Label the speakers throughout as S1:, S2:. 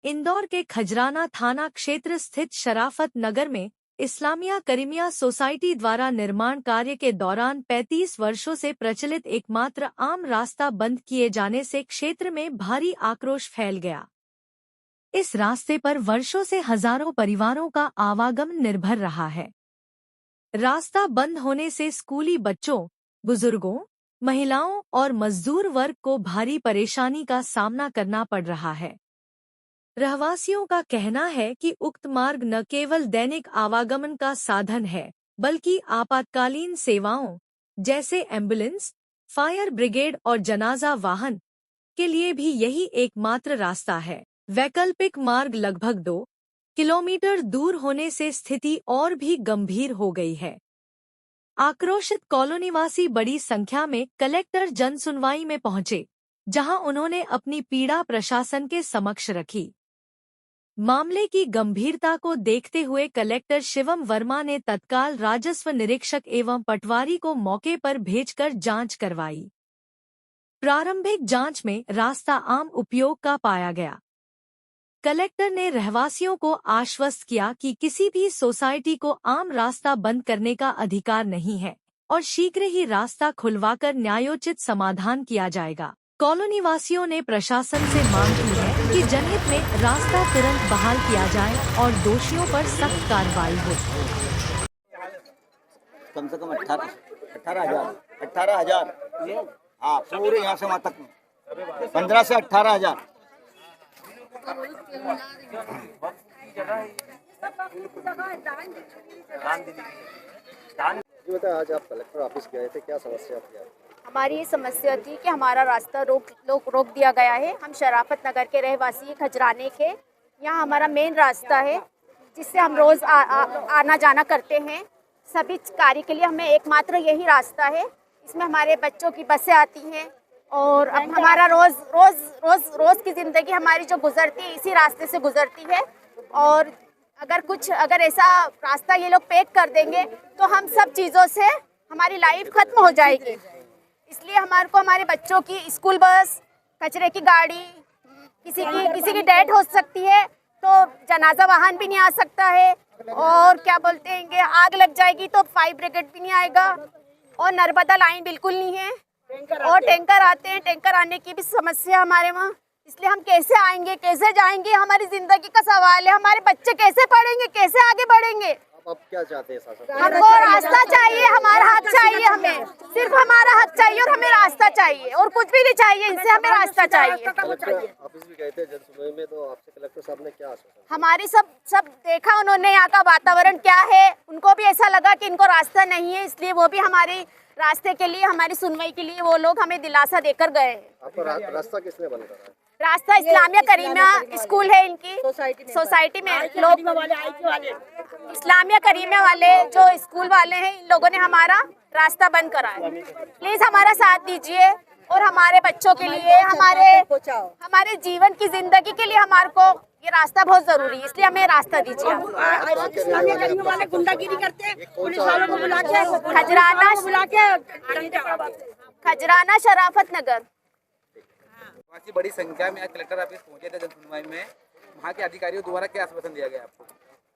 S1: इंदौर के खजराना थाना क्षेत्र स्थित शराफत नगर में इस्लामिया करीमिया सोसाइटी द्वारा निर्माण कार्य के दौरान 35 वर्षों से प्रचलित एकमात्र आम रास्ता बंद किए जाने से क्षेत्र में भारी आक्रोश फैल गया। इस रास्ते पर वर्षों से हजारों परिवारों का आवागमन निर्भर रहा है। रास्ता बंद होने से स्कूली बच्चों, बुजुर्गों, महिलाओं और मजदूर वर्ग को भारी परेशानी का सामना करना पड़ रहा है। रहवासियों का कहना है कि उक्त मार्ग न केवल दैनिक आवागमन का साधन है, बल्कि आपातकालीन सेवाओं जैसे एम्बुलेंस, फायर ब्रिगेड और जनाजा वाहन के लिए भी यही एकमात्र रास्ता है। वैकल्पिक मार्ग लगभग 2 किलोमीटर दूर होने से स्थिति और भी गंभीर हो गई है। आक्रोशित कॉलोनीवासी बड़ी संख्या में कलेक्टर जनसुनवाई में पहुंचे, जहां उन्होंने अपनी पीड़ा प्रशासन के समक्ष रखी। मामले की गंभीरता को देखते हुए कलेक्टर शिवम वर्मा ने तत्काल राजस्व निरीक्षक एवं पटवारी को मौके पर भेजकर जांच करवाई। प्रारंभिक जांच में रास्ता आम उपयोग का पाया गया। कलेक्टर ने रहवासियों को आश्वस्त किया कि किसी भी सोसाइटी को आम रास्ता बंद करने का अधिकार नहीं है और शीघ्र ही रास्ता खुलवाकर न्यायोचित समाधान किया जाएगा। कॉलोनी वासियों ने प्रशासन से मांग की है कि जनहित में रास्ता तुरंत बहाल किया जाए और दोषियों पर सख्त कार्रवाई हो।
S2: कम से कम 18,000 हाँ, पूरे यहाँ से वहाँ तक 15 से 18,000।
S3: जी बताएं, आज आप कलेक्टर ऑफिस गए थे, क्या समस्या थी?
S4: हमारी ये समस्या थी कि हमारा रास्ता रोक दिया गया है। हम शराफत नगर के रहवासी खजराने के, यहाँ हमारा मेन रास्ता है जिससे हम रोज़ आना जाना करते हैं। सभी कार्य के लिए हमें एकमात्र यही रास्ता है। इसमें हमारे बच्चों की बसें आती हैं और अब हमारा रोज़ की ज़िंदगी हमारी जो गुजरती है इसी रास्ते से गुजरती है। और अगर ऐसा रास्ता ये लोग पैक कर देंगे तो हम सब चीज़ों से हमारी लाइफ खत्म हो जाएगी। इसलिए हमारे बच्चों की स्कूल बस, कचरे की गाड़ी, किसी की डेथ हो सकती है तो जनाजा वाहन भी नहीं आ सकता है, और क्या बोलते हैं आग लग जाएगी तो फायर ब्रिगेड भी नहीं आएगा, और नर्मदा लाइन बिल्कुल नहीं है, और टैंकर आते हैं, टैंकर आने की भी समस्या हमारे वहाँ। इसलिए हम कैसे आएंगे, कैसे जाएंगे, हमारी जिंदगी का सवाल है। हमारे बच्चे कैसे पढ़ेंगे, कैसे आगे बढ़ेंगे?
S3: आप क्या चाहते हैं शासन?
S4: हमको रास्ता चाहिए, हमारा हक चाहिए, हमें सिर्फ हमारा हक चाहिए और हमें रास्ता चाहिए, और कुछ भी नहीं चाहिए इनसे, हमें रास्ता चाहिए।
S3: ऑफिस भी गए थे जनसुनवाई में, तो आपसे कलेक्टर साहब ने क्या आश्वासन?
S4: हमारी सब देखा उन्होंने, यहाँ का वातावरण क्या है, उनको भी ऐसा लगा कि इनको रास्ता नहीं है, इसलिए वो भी हमारे रास्ते के लिए, हमारी सुनवाई के लिए वो लोग हमें दिलासा देकर गए।
S3: आपका रास्ता किसने बंद करा है?
S4: रास्ता इस्लामिया करीमिया स्कूल है, इनकी सोसाइटी में लोग, इस्लामिया करीमिया वाले जो स्कूल वाले हैं, इन लोगों ने हमारा रास्ता बंद करा है। प्लीज हमारा साथ दीजिए और हमारे बच्चों के लिए, हमारे जीवन की जिंदगी के लिए हमारे को ये रास्ता बहुत जरूरी है, इसलिए हमें रास्ता दीजिए।
S5: गुंडागिरी करते हैं, पुलिस वालों को बुला के
S4: खजराना शराफत नगर।
S6: बड़ी संख्या में आज कलेक्टर ऑफिस पहुंचे थे जनसुनवाई में, वहाँ के अधिकारियों द्वारा क्या आश्वासन दिया गया आपको?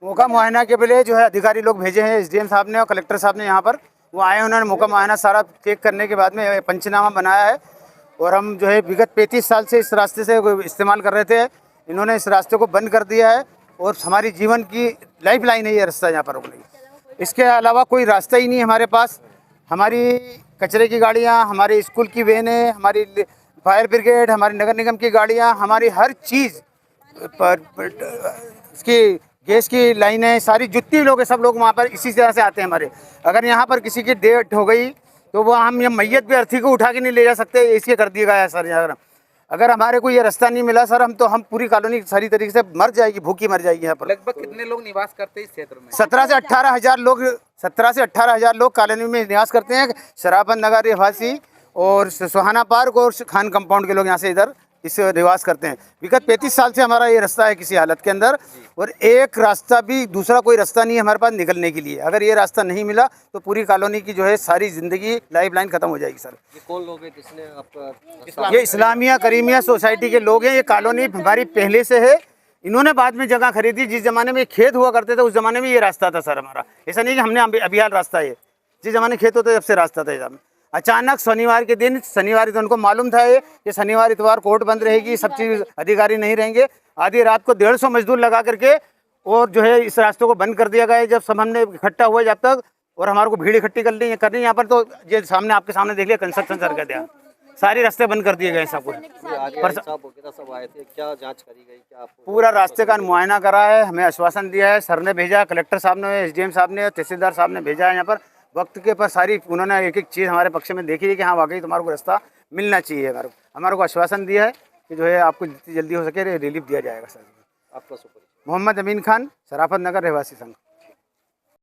S7: मौका मुआयना के लिए जो है अधिकारी लोग भेजे हैं, एसडीएम साहब ने और कलेक्टर साहब ने यहाँ पर वो आए, उन्होंने मौका मुआयना सारा चेक करने के बाद में पंचनामा बनाया है। और हम जो है विगत 35 साल से इस रास्ते से इस्तेमाल कर रहे थे, इन्होंने इस रास्ते को बंद कर दिया है और हमारी जीवन की लाइफ लाइन है ये रास्ता यहाँ पर रोकने की। इसके अलावा कोई रास्ता ही नहीं है हमारे पास। हमारी कचरे की गाड़ियाँ, हमारे स्कूल की वैनें, हमारी फायर ब्रिगेड, हमारी नगर निगम की गाड़ियाँ, हमारी हर चीज़ पर इसकी गैस की लाइनें, सारी जितनी लोग हैं सब लोग वहाँ पर इसी तरह से आते हैं हमारे। अगर यहाँ पर किसी की डेथ हो गई तो वो हम ये मैयत भी अर्थी को उठा के नहीं ले जा सकते, इसके कर दिया गया है सर। अगर हमारे को ये रास्ता नहीं मिला सर, हम पूरी कॉलोनी सारी तरीके से मर जाएगी, भूखी मर जाएगी। यहाँ पर
S6: लगभग कितने लोग निवास करते हैं इस क्षेत्र में?
S7: 17 से 18 हज़ार लोग कॉलोनी में निवास करते हैं। शराफत नगर रहवासी और सुहाना पार्क और खान कंपाउंड के लोग यहाँ से इधर इस निवास करते हैं। विगत 35 साल से हमारा ये रास्ता है किसी हालत के अंदर, और एक रास्ता भी, दूसरा कोई रास्ता नहीं है हमारे पास निकलने के लिए। अगर ये रास्ता नहीं मिला तो पूरी कॉलोनी की जो है सारी ज़िंदगी लाइफ लाइन ख़त्म हो जाएगी सर।
S3: ये कौन लोग हैं जिसने आपका?
S7: ये इस्लामिया करीमिया सोसाइटी के लोग हैं। ये कॉलोनी हमारी पहले से है, इन्होंने बाद में जगह खरीदी। जिस ज़माने में खेत हुआ करते थे उस ज़माने में ये रास्ता था सर हमारा। ऐसा नहीं कि हमने अभियान रास्ता ये, जिस ज़माने खेत होते जब से रास्ता था ये। अचानक शनिवार के दिन, शनिवार तो उनको मालूम था ये कि शनिवार इतवार कोर्ट बंद रहेगी, सब चीज़ अधिकारी नहीं रहेंगे। आधी रात को 150 मजदूर लगा करके और जो है इस रास्ते को बंद कर दिया गया। जब सब हमने इकट्ठा हुआ जब तक, और हमारे को भीड़ इकट्ठी करनी यहाँ पर, तो ये सामने आपके सामने देख लिया कंस्ट्रक्शन सर कर दिया, सारे रास्ते बंद कर दिए गए सब कुछ।
S3: सब आए थे, क्या जांच करी गई, क्या आपको
S7: पूरा रास्ते का मुआयना करा है, हमें आश्वासन दिया है, सर ने भेजा, कलेक्टर साहब ने, एसडीएम साहब ने, तहसीलदार साहब ने भेजा है यहाँ पर। वक्त के पर सारी उन्होंने एक एक चीज़ हमारे पक्ष में देखी है कि हाँ वाकई तुम्हारे को रास्ता मिलना चाहिए। हमारे को आश्वासन दिया है कि जो है आपको जितनी जल्दी हो सके रिलीफ दिया जाएगा सर।
S3: आपका सुपर
S7: मोहम्मद अमीन खान, शराफत नगर रहवासी संघ।